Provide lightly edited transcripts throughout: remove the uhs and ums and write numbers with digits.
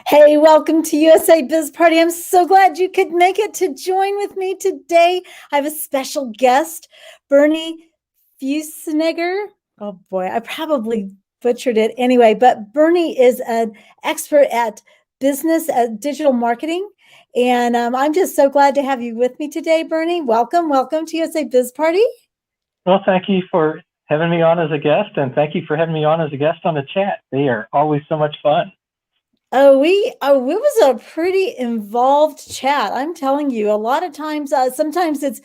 Hey, welcome to USA Biz Party. I'm so glad you could make it to join with me today. I have a special guest, Bernie Fussnegger. Oh boy, I probably butchered it anyway, but Bernie is an expert at business, at digital marketing. And I'm just so glad to have you with me today, Bernie. Welcome to USA Biz Party. Well, thank you for having me on as a guest, and thank you for having me on as a guest on the chat. They are always so much fun. It was a pretty involved chat. I'm telling you, a lot of times, sometimes it's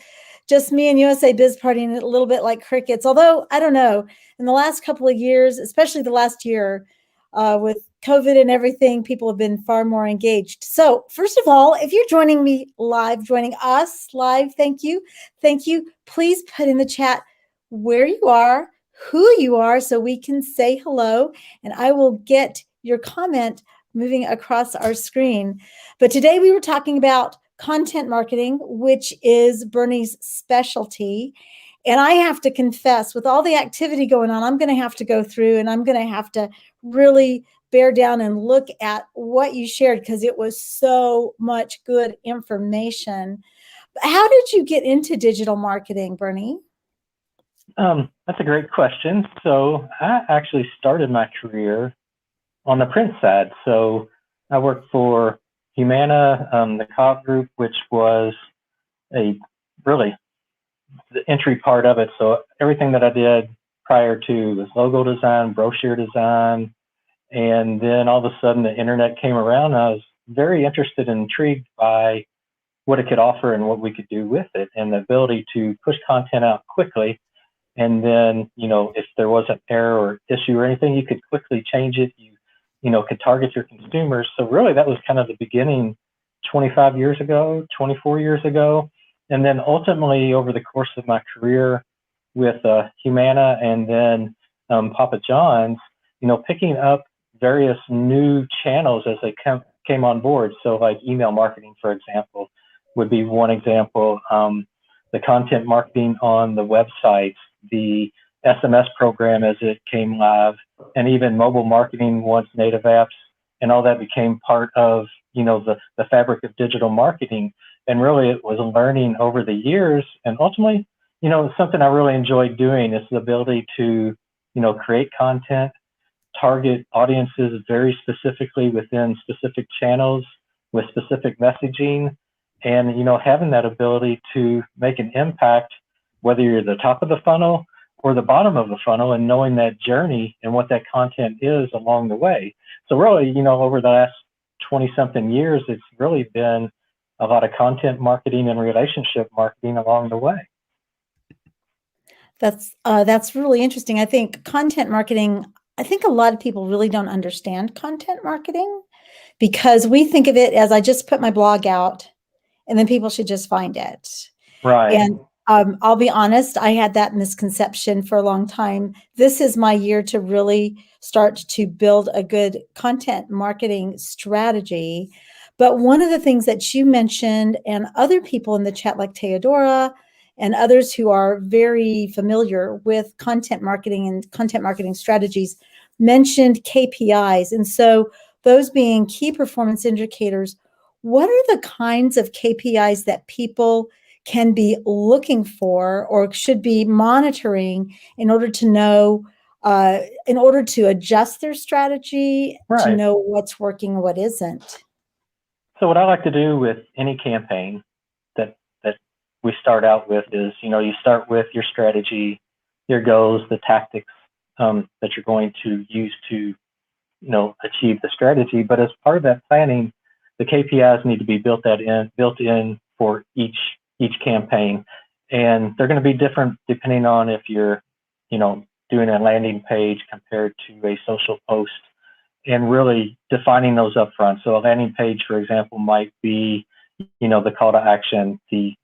just me and USA Biz Party and a little bit like crickets. Although I don't know, in the last couple of years, especially the last year, with COVID and everything, people have been far more engaged. So first of all, if you're joining us live, thank you, thank you. Please put in the chat where you are, who you are, so we can say hello, and I will get your comment moving across our screen. But today we were talking about content marketing, which is Bernie's specialty. And I have to confess, with all the activity going on, I'm going to have to go through and I'm going to have to really bear down and look at what you shared because it was so much good information. How did you get into digital marketing, Bernie? That's a great question. So I actually started my career on the print side. So I worked for Humana, the COG group, which was a really the entry part of it. So everything that I did prior to was logo design, brochure design, and then all of a sudden the internet came around. And I was very interested and intrigued by what it could offer and what we could do with it, and the ability to push content out quickly. And then, if there was an error or issue or anything, you could quickly change it. You could target your consumers. So really that was kind of the beginning 25 years ago, 24 years ago. And then ultimately over the course of my career with Humana and then Papa John's, picking up various new channels as they came on board. So like email marketing, for example, would be one example. The content marketing on the websites, the SMS program as it came live, and even mobile marketing once native apps and all that became part of the fabric of digital marketing. And really it was learning over the years, and ultimately something I really enjoyed doing is the ability to create content, target audiences very specifically within specific channels with specific messaging, and having that ability to make an impact whether you're the top of the funnel or the bottom of the funnel, and knowing that journey and what that content is along the way. So really, over the last 20 something years, it's really been a lot of content marketing and relationship marketing along the way. That's really interesting. I think content marketing, I think a lot of people really don't understand content marketing because we think of it as I just put my blog out and then people should just find it. Right. And I'll be honest, I had that misconception for a long time. This is my year to really start to build a good content marketing strategy. But one of the things that you mentioned, and other people in the chat like Theodora and others who are very familiar with content marketing and content marketing strategies, mentioned KPIs. And so those being key performance indicators, what are the kinds of KPIs that people can be looking for or should be monitoring in order to know, in order to adjust their strategy, Right. to know what's working and what isn't? So what I like to do with any campaign that we start out with is, you start with your strategy, your goals, the tactics that you're going to use to, achieve the strategy. But as part of that planning, the KPIs need to be built in for each campaign, and they're going to be different depending on if you're, doing a landing page compared to a social post, and really defining those up front. So a landing page, for example, might be, the call to action, the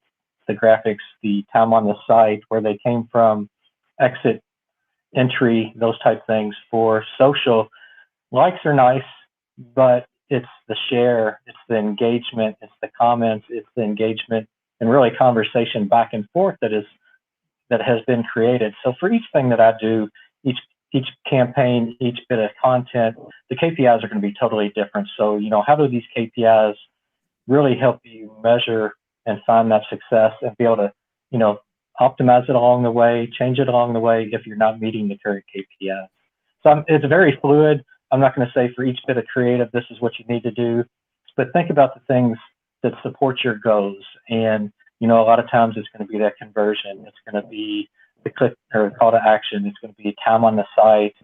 graphics, the time on the site, where they came from, exit, entry, those type things. For social, likes are nice, but it's the share, it's the engagement, it's the comments, it's the engagement, and really conversation back and forth that has been created. So for each thing that I do, each each campaign, each bit of content, the KPIs are going to be totally different. So, how do these KPIs really help you measure and find that success and be able to, optimize it along the way, change it along the way if you're not meeting the current KPIs. So it's very fluid. I'm not going to say for each bit of creative, this is what you need to do, but think about the things that support your goals. And, a lot of times it's going to be that conversion. It's going to be the click or call to action. It's going to be time on the site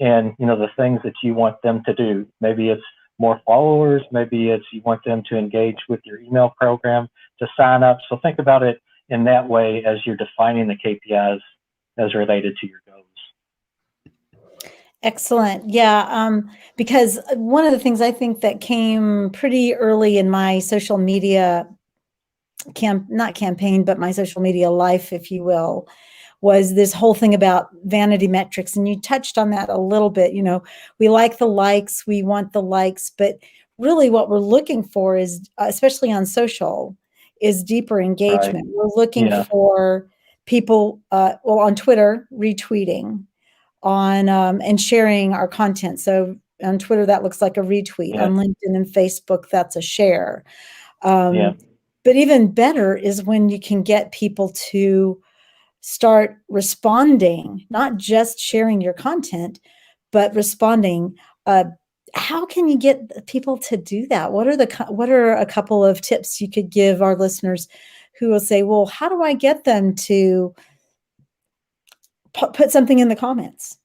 and, the things that you want them to do. Maybe it's more followers. Maybe it's you want them to engage with your email program to sign up. So think about it in that way as you're defining the KPIs as related to your goals. Excellent. Yeah. Because one of the things I think that came pretty early in my social media not campaign, but my social media life, if you will, was this whole thing about vanity metrics. And you touched on that a little bit. We like the likes, we want the likes, but really what we're looking for is, especially on social, is deeper engagement. Right. We're looking for people, on Twitter, retweeting on and sharing our content. So on Twitter, that looks like a retweet. On LinkedIn and Facebook, that's a share. But even better is when you can get people to start responding, not just sharing your content, but responding. How can you get people to do that? What are a couple of tips you could give our listeners who will say, well, how do I get them to put something in the comments?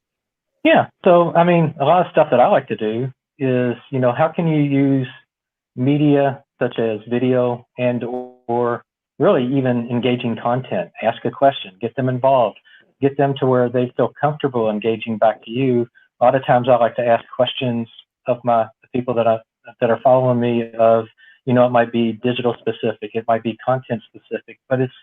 Yeah. So, a lot of stuff that I like to do is, how can you use media such as video and or really even engaging content? Ask a question, get them involved, get them to where they feel comfortable engaging back to you. A lot of times I like to ask questions of the people that are following me of, it might be digital specific, it might be content specific, but it's,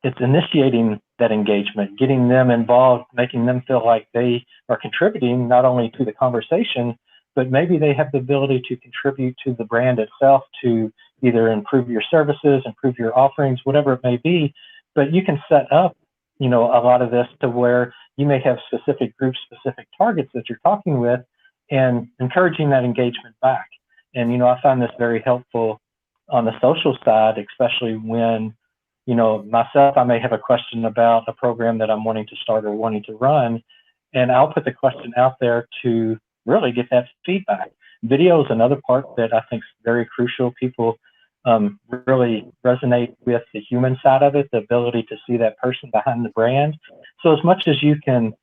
it's initiating that engagement, getting them involved, making them feel like they are contributing not only to the conversation, but maybe they have the ability to contribute to the brand itself to either improve your services, improve your offerings, whatever it may be. But you can set up, a lot of this to where you may have specific groups, specific targets that you're talking with and encouraging that engagement back. And, I find this very helpful on the social side, especially when, myself, I may have a question about a program that I'm wanting to start or wanting to run, and I'll put the question out there to really get that feedback. Video is another part that I think is very crucial. People really resonate with the human side of it, the ability to see that person behind the brand. So as much as you can,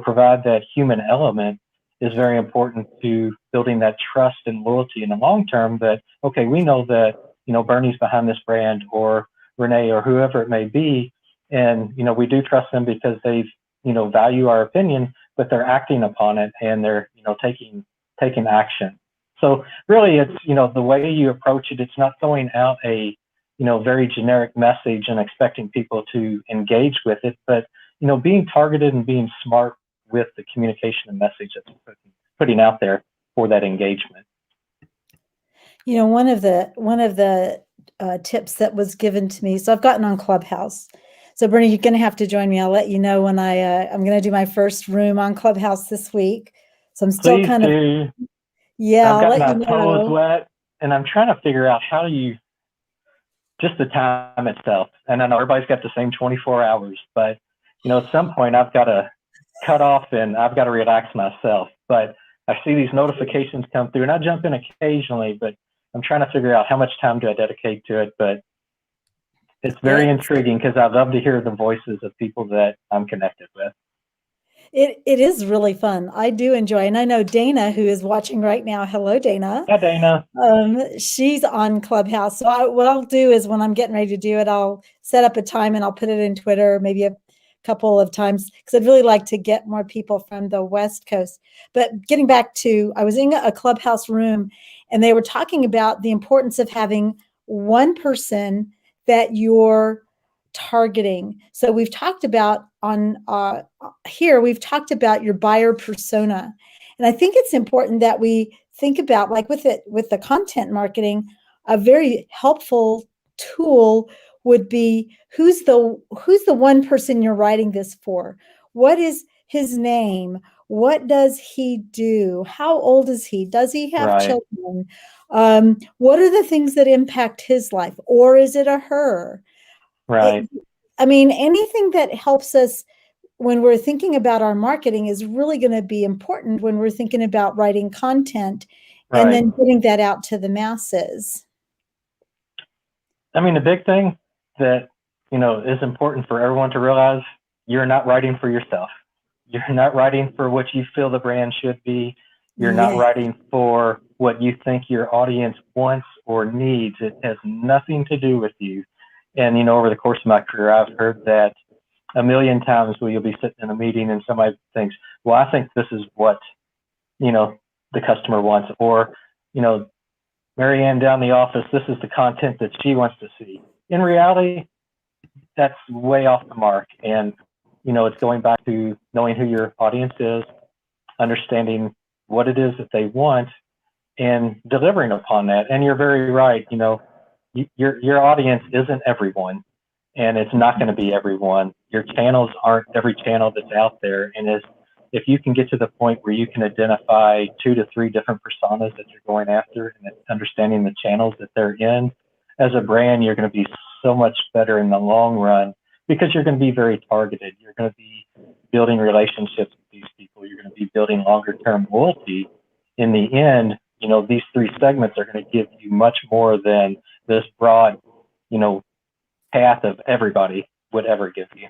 provide that human element is very important to building that trust and loyalty in the long term that, okay, we know that, Bernie's behind this brand or Renee or whoever it may be. And, we do trust them because they've, value our opinion, but they're acting upon it and they're, taking action. So really it's, the way you approach it, it's not throwing out a, very generic message and expecting people to engage with it, but, being targeted and being smart with the communication and message that's putting out there for that engagement. One of the tips that was given to me. So I've gotten on Clubhouse. So Bernie, you're going to have to join me. I'll let you know when I'm going to do my first room on Clubhouse this week. So I'm still Please do. Yeah, I've I'll got let my you know. toes wet and I'm trying to figure out how do you, just the time itself. And I know everybody's got the same 24 hours, but at some point I've got to cut off and I've got to relax myself. But I see these notifications come through and I jump in occasionally, but I'm trying to figure out how much time do I dedicate to it. But it's very intriguing because I love to hear the voices of people that I'm connected with. It is really fun. I do enjoy, and I know Dana, who is watching right now. Hello, Dana. Hi, Dana. She's on Clubhouse. So what I'll do is when I'm getting ready to do it, I'll set up a time and I'll put it in Twitter, maybe a couple of times, because I'd really like to get more people from the West Coast. But getting back to, I was in a Clubhouse room and they were talking about the importance of having one person that you're targeting. So we've talked about here, we've talked about your buyer persona. And I think it's important that we think about, like with the content marketing, a very helpful tool would be who's the one person you're writing this for? his name? What does he do? How old is he? Does he have Right. children? What are the things that impact his life? Or is it a her? Right. I mean, anything that helps us when we're thinking about our marketing is really going to be important when we're thinking about writing content and Right. then getting that out to the masses. I mean, the big thing that, is important for everyone to realize, you're not writing for yourself. You're not writing for what you feel the brand should be. You're not Yeah. writing for what you think your audience wants or needs. It has nothing to do with you. And, over the course of my career, I've heard that a million times where you'll be sitting in a meeting and somebody thinks, well, I think this is what, the customer wants. Or, Marianne down the office, this is the content that she wants to see. In reality, that's way off the mark. And, it's going back to knowing who your audience is, understanding what it is that they want, and delivering upon that. And you're very right. Your audience isn't everyone, and it's not going to be everyone. Your channels aren't every channel that's out there. And if you can get to the point where you can identify 2 to 3 different personas that you're going after and understanding the channels that they're in, as a brand, you're going to be so much better in the long run, because you're going to be very targeted. You're going to be building relationships with these people. You're going to be building longer term loyalty. In the end, these 3 segments are going to give you much more than this broad, path of everybody would ever give you.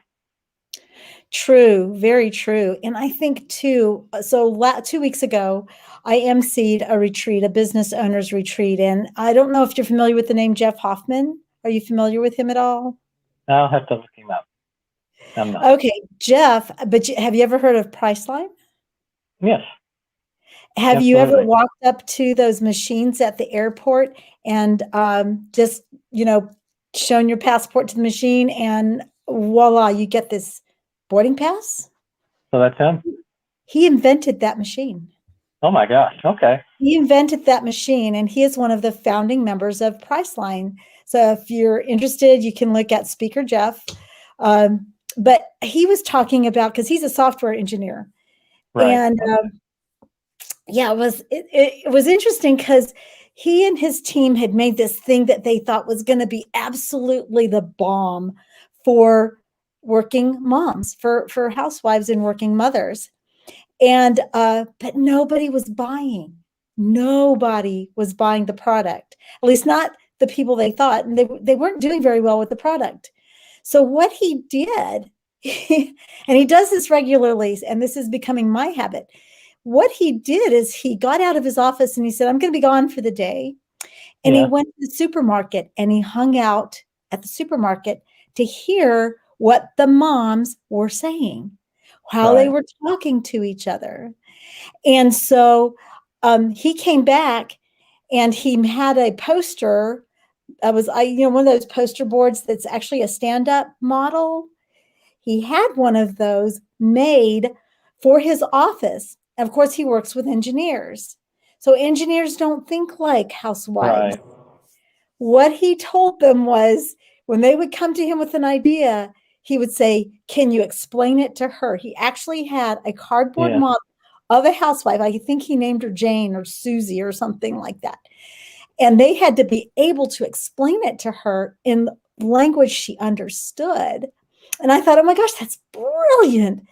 True, very true. And I think too, so 2 weeks ago, I emceed a retreat, a business owners retreat. And I don't know if you're familiar with the name Jeff Hoffman. Are you familiar with him at all? I'll have to look him up. I'm not. Okay, Jeff, but have you ever heard of Priceline? Yes. Have you ever Absolutely. walked up to those machines at the airport and just, shown your passport to the machine and voila, you get this boarding pass? So that's him? He invented that machine. Oh my gosh. Okay. He invented that machine, and he is one of the founding members of Priceline. So if you're interested, you can look at Speaker Jeff. But he was talking about, because he's a software engineer, Right. and yeah, it was interesting because he and his team had made this thing that they thought was going to be absolutely the bomb for working moms, for housewives and working mothers. And but nobody was buying. Nobody was buying the product, at least not the people they thought, and they weren't doing very well with the product. So what he did, and he does this regularly, and this is becoming my habit. What he did is he got out of his office and he said, I'm going to be gone for the day. And he Yeah. went to the supermarket and he hung out at the supermarket to hear what the moms were saying, how they Right. were talking to each other. And so he came back and he had a poster. That was, one of those poster boards that's actually a stand-up model. He had one of those made for his office. And of course, he works with engineers. So engineers don't think like housewives. Right. What he told them was, when they would come to him with an idea, he would say, can you explain it to her? He actually had a cardboard Yeah. model of a housewife. I think he named her Jane or Susie or something like that. And they had to be able to explain it to her in language she understood. And I thought, oh my gosh, that's brilliant.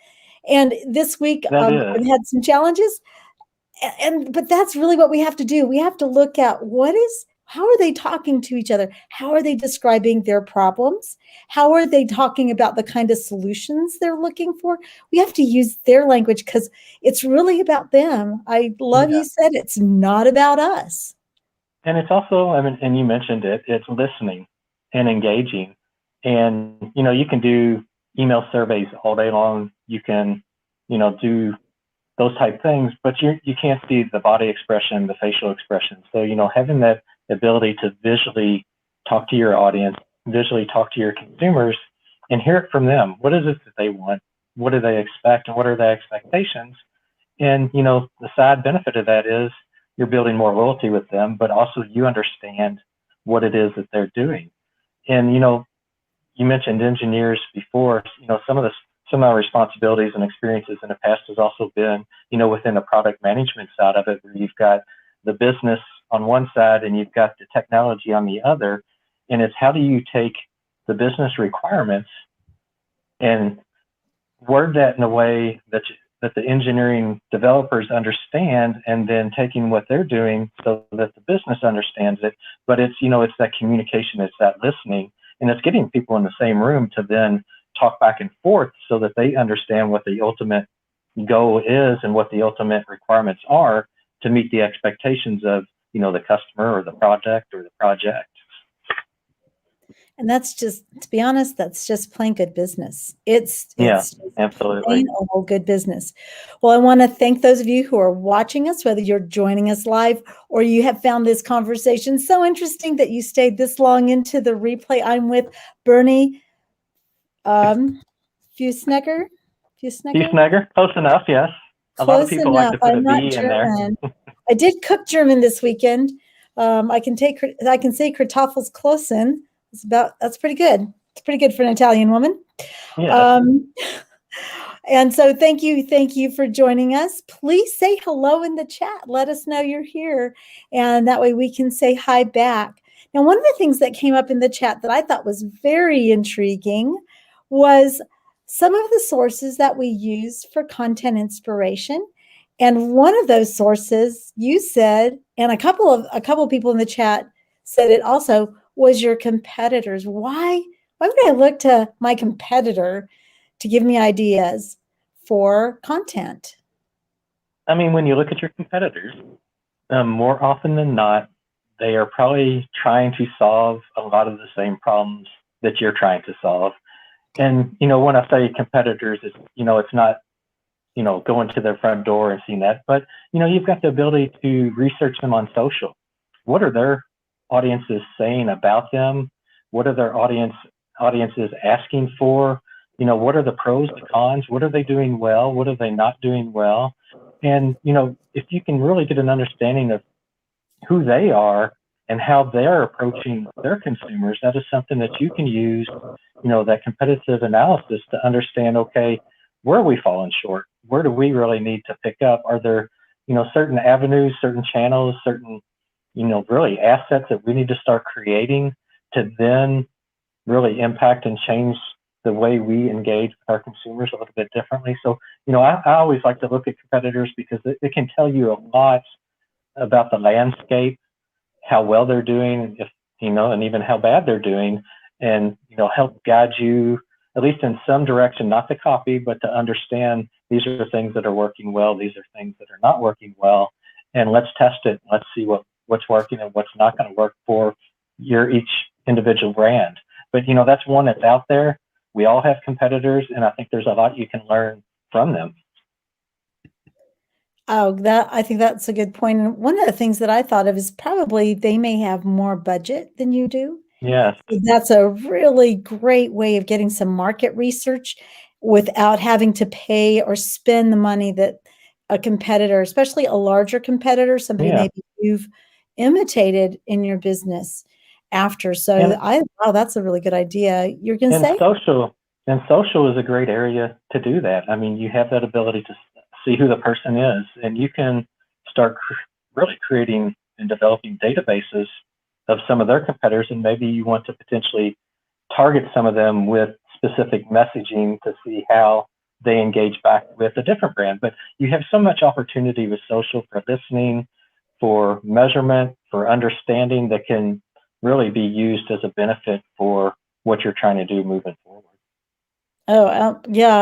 And this week, That I've is. had some challenges. But that's really what we have to do. We have to look at how are they talking to each other? How are they describing their problems? How are they talking about the kind of solutions they're looking for? We have to use their language because it's really about them. I love Yeah. you said it's not about us. And it's also, I mean, and you mentioned it, it's listening and engaging. And, you can do email surveys all day long. You can, do those type things, but you can't see the body expression, the facial expression. So, having that ability to visually talk to your audience, visually talk to your consumers and hear it from them. What is it that they want? What do they expect? And what are their expectations? And, the side benefit of that is you're building more loyalty with them, but also you understand what it is that they're doing. And, you mentioned engineers before, some of the some of my responsibilities and experiences in the past has also been, within the product management side of it, where you've got the business on one side and you've got the technology on the other. And it's how do you take the business requirements and word that in a way that the engineering developers understand, and then taking what they're doing so that the business understands it. But it's, it's that communication, it's that listening, and it's getting people in the same room to then talk back and forth so that they understand what the ultimate goal is and what the ultimate requirements are to meet the expectations of, the customer or the project or the project. And that's just, to be honest, that's just plain good business. It's absolutely plain old good business. Well, I want to thank those of you who are watching us, whether you're joining us live or you have found this conversation so interesting that you stayed this long into the replay. I'm with Bernie Fussnegger. Fussnegger, close enough, yes. A lot of people like to put a B in there. I did cook German this weekend. I can say Kartoffelsklossen. That's pretty good. It's pretty good for an Italian woman. Yeah. And so thank you for joining us. Please say hello in the chat. Let us know you're here, and that way we can say hi back. Now, one of the things that came up in the chat that I thought was very intriguing was some of the sources that we use for content inspiration. And one of those sources you said, and a couple of people in the chat said it also, was your competitors. Why would I look to my competitor to give me ideas for content? I mean, when you look at your competitors, more often than not, they are probably trying to solve a lot of the same problems that you're trying to solve. And, when I say competitors, it's, it's not, going to their front door and seeing that, but, you've got the ability to research them on social. What are their audiences saying about them? What are their audiences asking for? What are the pros, the cons? What are they doing well? What are they not doing well? And, if you can really get an understanding of who they are and how they're approaching their consumers, that is something that you can use, that competitive analysis to understand, okay, where are we falling short? Where do we really need to pick up? Are there, certain avenues, certain channels, certain, really assets that we need to start creating to then really impact and change the way we engage with our consumers a little bit differently? So, I always like to look at competitors because it can tell you a lot about the landscape, how well they're doing, if, and even how bad they're doing, and, help guide you, at least in some direction, not to copy, but to understand these are the things that are working well, these are things that are not working well, and let's test it. Let's see what's working and what's not going to work for each individual brand. But, that's one that's out there. We all have competitors, and I think there's a lot you can learn from them. Oh, I think that's a good point. And one of the things that I thought of is probably they may have more budget than you do. Yes. That's a really great way of getting some market research without having to pay or spend the money that a competitor, especially a larger competitor, somebody maybe you've imitated in your business after. So that's a really good idea. You're going to say? Social is a great area to do that. I mean, you have that ability to see who the person is, and you can start really creating and developing databases of some of their competitors, and maybe you want to potentially target some of them with specific messaging to see how they engage back with a different brand. But you have so much opportunity with social for listening, for measurement, for understanding that can really be used as a benefit for what you're trying to do moving forward. Oh, yeah.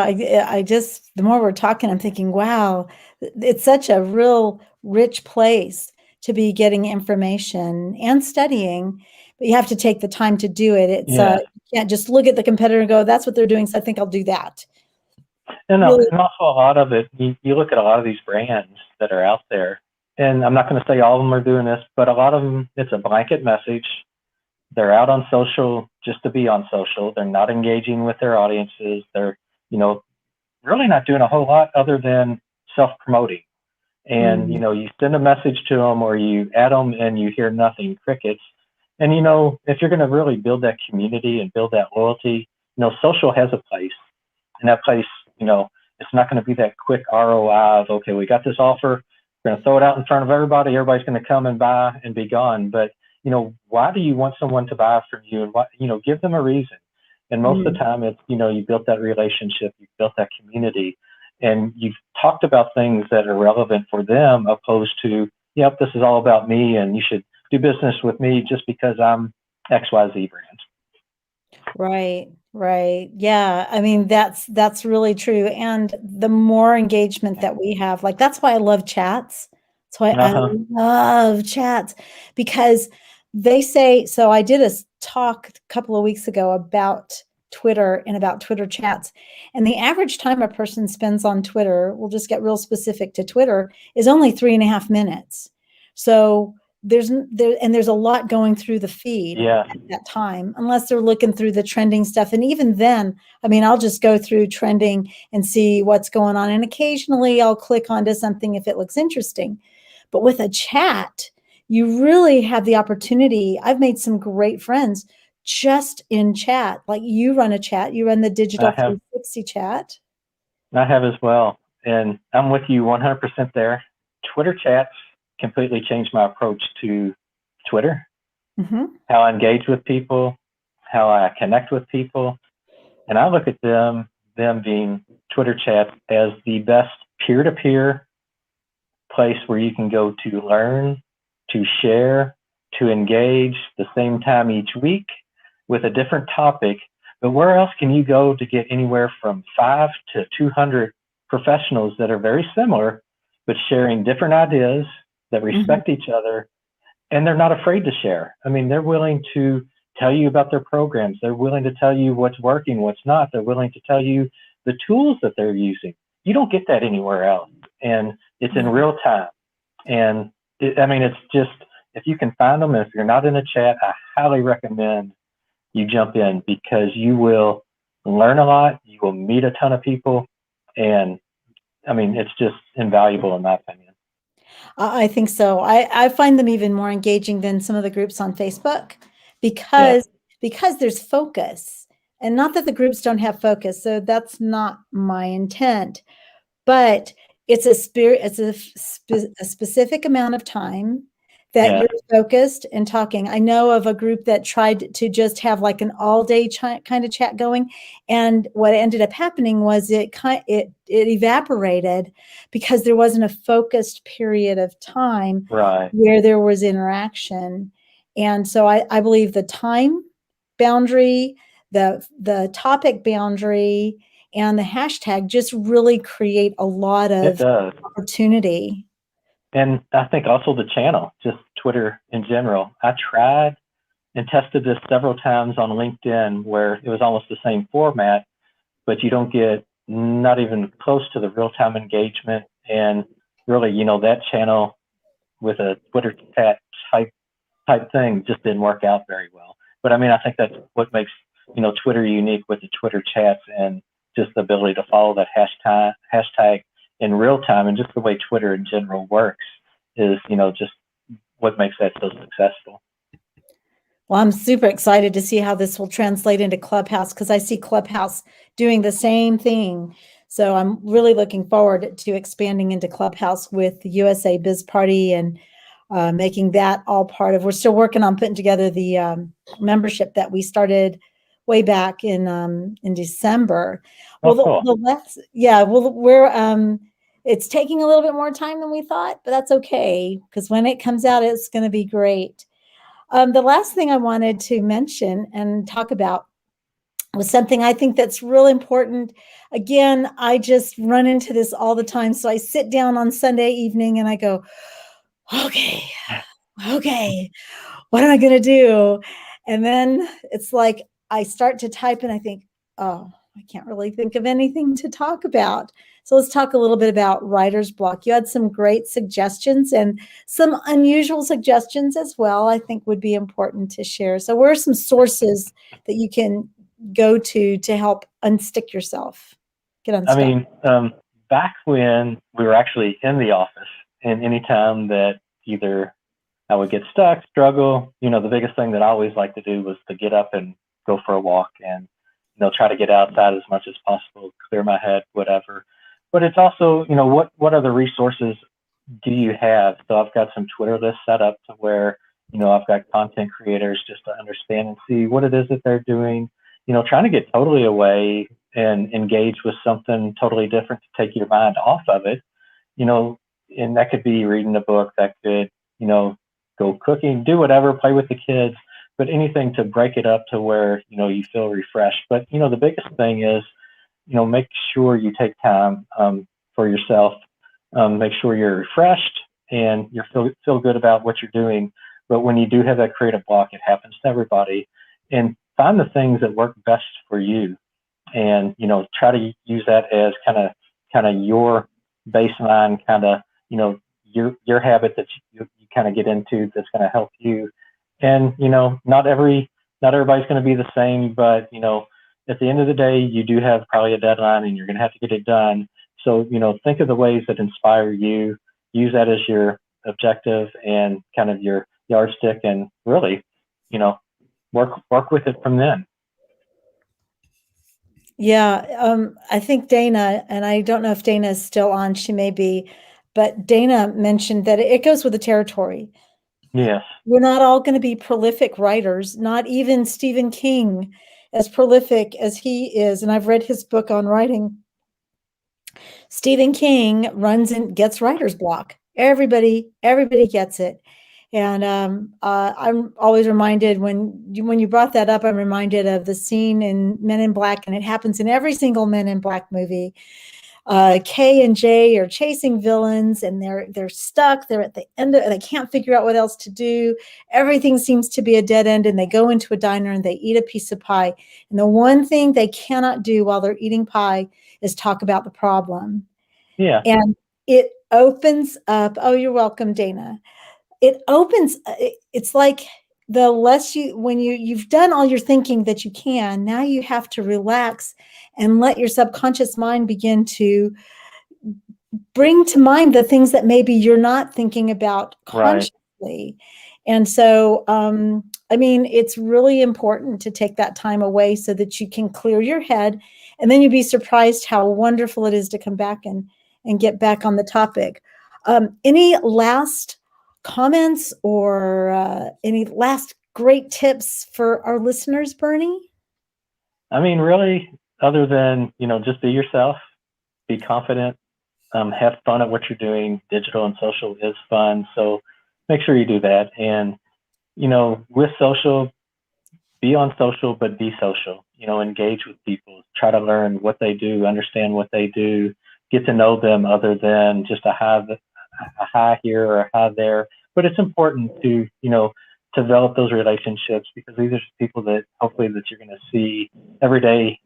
I just, the more we're talking, I'm thinking, wow, it's such a real rich place to be getting information and studying, but you have to take the time to do it. It's you can't just look at the competitor and go, that's what they're doing, so I think I'll do that. And also a lot of it, you look at a lot of these brands that are out there, and I'm not going to say all of them are doing this, but a lot of them, it's a blanket message. They're out on social just to be on social. They're not engaging with their audiences. They're, really not doing a whole lot other than self-promoting. And, you send a message to them or you add them and you hear nothing, crickets. And, if you're going to really build that community and build that loyalty, social has a place. And that place, it's not going to be that quick ROI of, okay, we got this offer, we're going to throw it out in front of everybody, everybody's going to come and buy and be gone. But, why do you want someone to buy from you? And what, give them a reason. And most of the time it's, you built that relationship, you've built that community, and you've talked about things that are relevant for them, opposed to, yep, this is all about me and you should do business with me just because I'm XYZ brand. Right, right. Yeah. I mean, that's really true. And the more engagement that we have, like that's why I love chats. That's why I love chats, because they say, so I did a talk a couple of weeks ago about Twitter and about Twitter chats. And the average time a person spends on Twitter, we'll just get real specific to Twitter, is only 3.5 minutes. So there's a lot going through the feed at that time, unless they're looking through the trending stuff. And even then, I mean, I'll just go through trending and see what's going on. And occasionally I'll click onto something if it looks interesting. But with a chat, you really have the opportunity. I've made some great friends just in chat. Like you run a chat, you run the Digital 360 chat. I have as well. And I'm with you 100% there. Twitter chats completely changed my approach to Twitter, how I engage with people, how I connect with people. And I look at them being Twitter chats as the best peer-to-peer place where you can go to learn, to share, to engage the same time each week with a different topic. But where else can you go to get anywhere from 5 to 200 professionals that are very similar, but sharing different ideas that respect each other, and they're not afraid to share. I mean, they're willing to tell you about their programs. They're willing to tell you what's working, what's not. They're willing to tell you the tools that they're using. You don't get that anywhere else. And it's in real time. And it's just, if you can find them, if you're not in a chat, I highly recommend you jump in, because you will learn a lot. You will meet a ton of people. And it's just invaluable in my opinion. I think so. I find them even more engaging than some of the groups on Facebook, because there's focus, and not that the groups don't have focus. So that's not my intent, but it's a specific amount of time that you're focused and talking. I know of a group that tried to just have like an all-day kind of chat going, and what ended up happening was it evaporated because there wasn't a focused period of time where there was interaction. And so I believe the time boundary, the topic boundary, and the hashtag just really create a lot of opportunity. And I think also the channel, just Twitter in general. I tried and tested this several times on LinkedIn, where it was almost the same format, but you don't get not even close to the real-time engagement. And really, that channel with a Twitter chat type thing just didn't work out very well. But I think that's what makes, Twitter unique, with the Twitter chats and just the ability to follow that hashtag in real time, and just the way Twitter in general works is, just what makes that so successful. Well, I'm super excited to see how this will translate into Clubhouse, because I see Clubhouse doing the same thing. So I'm really looking forward to expanding into Clubhouse with the USABizParty and making that all part of. We're still working on putting together the membership that we started way back in December. Well, it's taking a little bit more time than we thought, but that's okay, because when it comes out, it's going to be great. The last thing I wanted to mention and talk about was something I think that's real important. Again, I just run into this all the time. So I sit down on Sunday evening and I go, okay, what am I going to do? And then it's like I start to type and I think, oh, I can't really think of anything to talk about. So let's talk a little bit about writer's block. You had some great suggestions and some unusual suggestions as well, I think would be important to share. So where are some sources that you can go to help unstick yourself, get unstuck? Back when we were actually in the office, and anytime that either I would get stuck, struggle, the biggest thing that I always liked to do was to get up and go for a walk. And try to get outside as much as possible, clear my head, whatever. But it's also, what other resources do you have? So I've got some Twitter lists set up to where, I've got content creators just to understand and see what it is that they're doing, trying to get totally away and engage with something totally different to take your mind off of it, and that could be reading a book, that could, go cooking, do whatever, play with the kids, but anything to break it up to where, you feel refreshed. But, the biggest thing is, make sure you take time for yourself, make sure you're refreshed and you feel good about what you're doing. But when you do have that creative block, it happens to everybody, and find the things that work best for you, and try to use that as kind of your baseline, kind of your habit that you kind of get into that's going to help you. And not everybody's going to be the same, but at the end of the day, you do have probably a deadline and you're going to have to get it done. So think of the ways that inspire you, use that as your objective and kind of your yardstick, and really work with it from then. Yeah, I think Dana, and I don't know if Dana is still on, she may be, but Dana mentioned that it goes with the territory. Yes. We're not all going to be prolific writers, not even Stephen King, as prolific as he is. And I've read his book on writing. Stephen King runs and gets writer's block. Everybody gets it. And I'm always reminded when you brought that up, I'm reminded of the scene in Men in Black, and it happens in every single Men in Black movie. K and J are chasing villains, and they're stuck. They're at the end of, they can't figure out what else to do. Everything seems to be a dead end, and they go into a diner and they eat a piece of pie. And the one thing they cannot do while they're eating pie is talk about the problem. Yeah. And it opens up. Oh, you're welcome, Dana. It opens. It's like the less when you've done all your thinking that you can, now you have to relax and let your subconscious mind begin to bring to mind the things that maybe you're not thinking about consciously. Right. And so, I mean, it's really important to take that time away so that you can clear your head, and then you'd be surprised how wonderful it is to come back and get back on the topic. Any last comments or any last great tips for our listeners, Bernie? I mean, really, other than, just be yourself, be confident, have fun at what you're doing. Digital and social is fun. So make sure you do that. And, with social, be on social, but be social, engage with people, try to learn what they do, understand what they do, get to know them other than just a hi here or a hi there. But it's important to, develop those relationships, because these are people that hopefully that you're going to see every day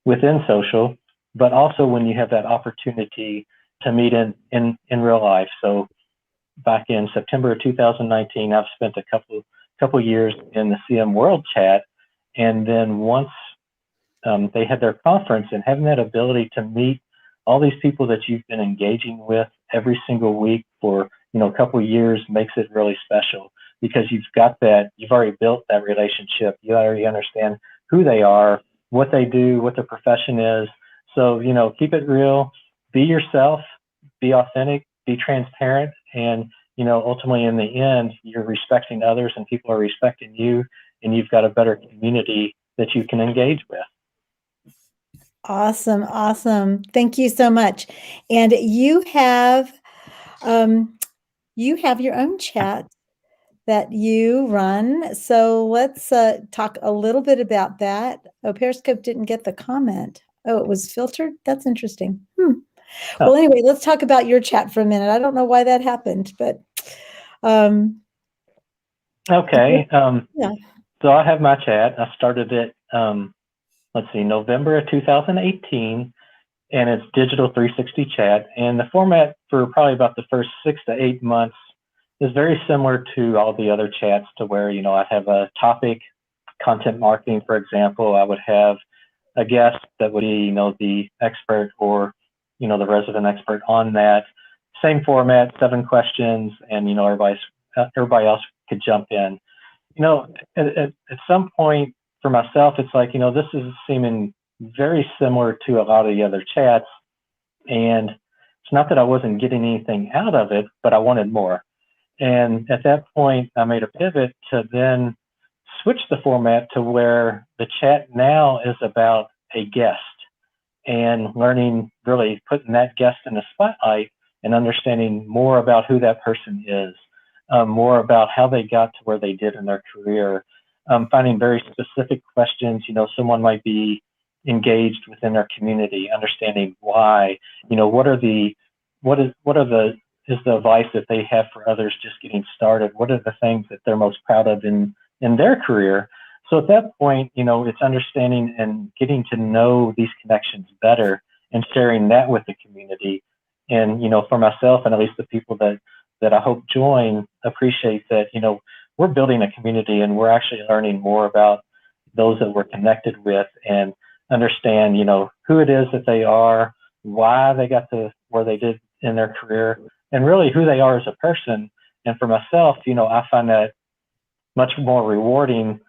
within social, but also when you have that opportunity to meet in real life. So back in September of 2019, I've spent a couple years in the CM World Chat, and then once they had their conference, and having that ability to meet all these people that you've been engaging with every single week for a couple of years makes it really special, because you've already built that relationship. You already understand who they are, what they do, what their profession is. So, keep it real, be yourself, be authentic, be transparent, and, ultimately in the end, you're respecting others and people are respecting you, and you've got a better community that you can engage with. Awesome. Awesome. Thank you so much. And you have your own chat that you run. So let's talk a little bit about that. Oh, Periscope didn't get the comment. Oh, it was filtered? That's interesting. Well, anyway, let's talk about your chat for a minute. I don't know why that happened, but okay. Yeah. So I have my chat. I started it November of 2018, and it's digital 360 chat. And the format for probably about the first 6 to 8 months is very similar to all the other chats, to where, I'd have a topic, content marketing, for example. I would have a guest that would be, the expert or, the resident expert on that. Same format, 7 questions, and, everybody else could jump in. At some point, for myself, it's like, this is seeming very similar to a lot of the other chats. And it's not that I wasn't getting anything out of it, but I wanted more. And at that point, I made a pivot to then switch the format to where the chat now is about a guest and learning, really putting that guest in the spotlight and understanding more about who that person is, more about how they got to where they did in their career, finding very specific questions. Someone might be engaged within their community, understanding why, what are the advice that they have for others just getting started? What are the things that they're most proud of in their career? So at that point, it's understanding and getting to know these connections better and sharing that with the community. And, for myself and at least the people that I hope join, appreciate that, we're building a community and we're actually learning more about those that we're connected with and understand, who it is that they are, why they got to where they did in their career, and really who they are as a person. And for myself, I find that much more rewarding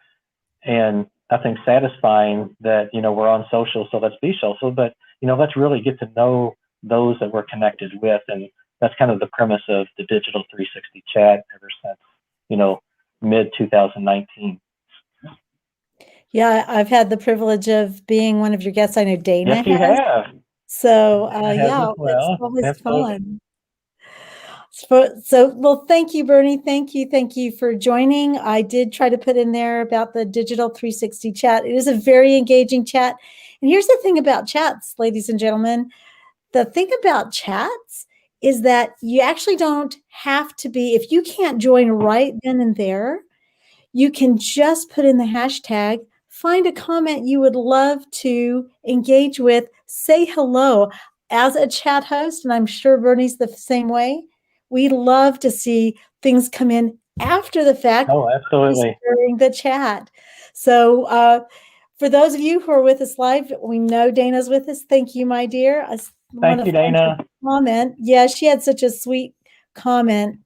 and I think satisfying that, we're on social, so let's be social, but, let's really get to know those that we're connected with. And that's kind of the premise of the Digital 360 chat ever since, mid 2019. Yeah, I've had the privilege of being one of your guests. I know Dana Yes, you has. have. So, I have yeah, as it's well. always Absolutely. fun. Well, thank you, Bernie. Thank you for joining. I did try to put in there about the Digital 360 chat. It is a very engaging chat. And here's the thing about chats, ladies and gentlemen. The thing about chats is that you actually don't have to be, if you can't join right then and there, you can just put in the hashtag, find a comment you would love to engage with, say hello. As a chat host, and I'm sure Bernie's the same way, we love to see things come in after the fact. Oh, absolutely. During the chat. So for those of you who are with us live, we know Dana's with us. Thank you, my dear. Thank you, Dana. Comment. Yeah, she had such a sweet comment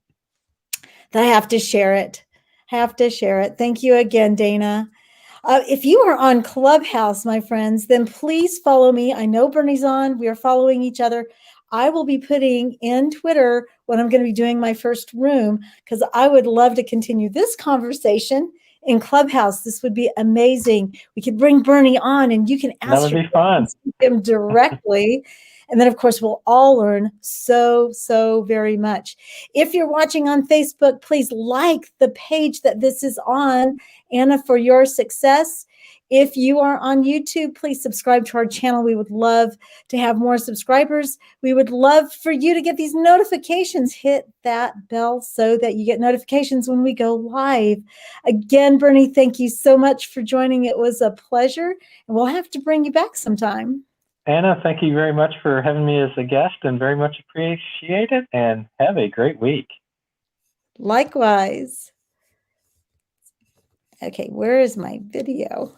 that I have to share it. Thank you again, Dana. If you are on Clubhouse, my friends, then please follow me. I know Bernie's on. We are following each other. I will be putting in Twitter when I'm going to be doing my first room because I would love to continue this conversation in Clubhouse. This would be amazing. We could bring Bernie on and you can ask that would be fun. him directly. And then, of course, we'll all learn so very much. If you're watching on Facebook, please like the page that this is on, Anna, for your success. If you are on YouTube, please subscribe to our channel. We would love to have more subscribers. We would love for you to get these notifications. Hit that bell so that you get notifications when we go live. Again, Bernie, thank you so much for joining. It was a pleasure, and we'll have to bring you back sometime. Anna, thank you very much for having me as a guest and very much appreciate it, and have a great week. Likewise. Okay, where is my video?